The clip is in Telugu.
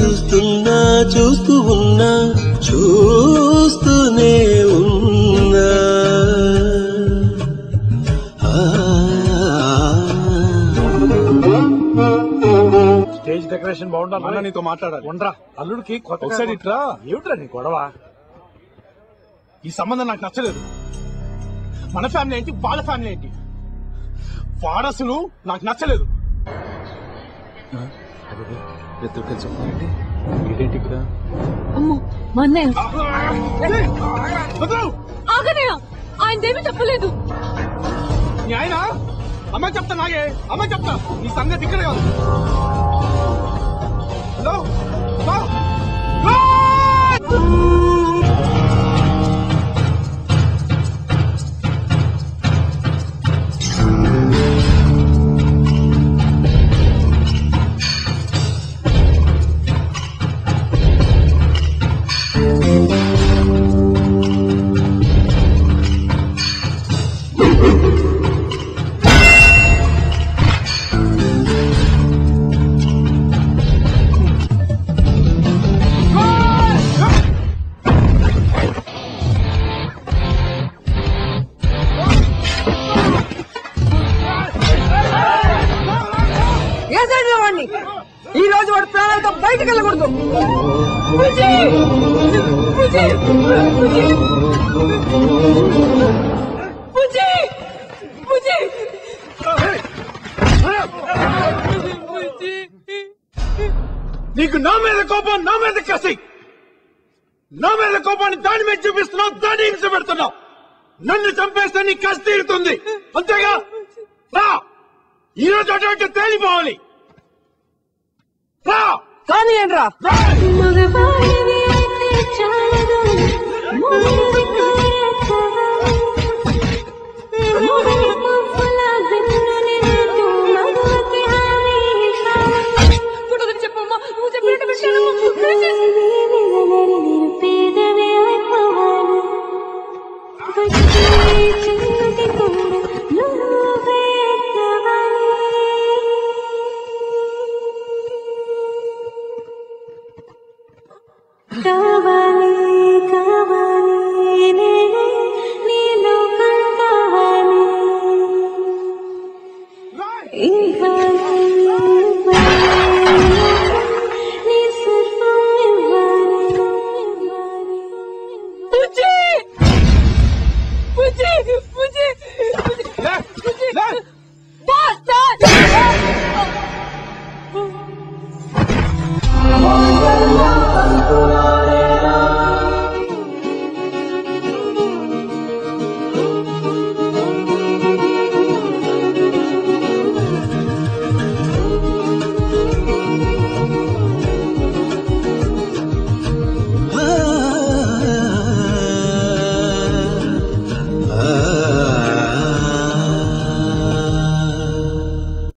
చూస్తున్నా చూస్తూ ఉన్నా చూస్తూనే ఉన్నా స్టేజ్ డెకరేషన్ బాగుండాలి. నీతో మాట్లాడాలి. ఉండరా అల్లుడికి కొత్త ఒకసారి ఇట్రా. ఏమిట్రా నీ గొడవ? ఈ సంబంధం నాకు నచ్చలేదు. మన ఫ్యామిలీ ఏంటి, వాళ్ళ ఫ్యామిలీ ఏంటి? వాడసులు నాకు నచ్చలేదు. అమ్మో మా అన్నయ్య ఆయనదేమీ చెప్పలేదు. నీ ఆయన అమ్మ చెప్తా, నాగే అమ్మ చెప్తా. నీ సంగతి ఇక్కడే కాదు. హలో ఈ రోజు వాడు ప్రాణాలతో బయటకు వెళ్ళకూడదు. నీకు నా మీద కోపం, నా మీద కసి. నా మీద కోపాన్ని దాని మీద చూపిస్తున్నావు, దాన్ని హింస పెడుతున్నావు. నన్ను చంపేస్తే నీ కసి తీరుతుంది, అంతేగా? రా, ఈ రోజు అటువంటి తేలిపోవాలి. కానీ ఏంట్రా చెప్పమ్మా, నువ్వు చెప్పినట్టు విషయాలు Tava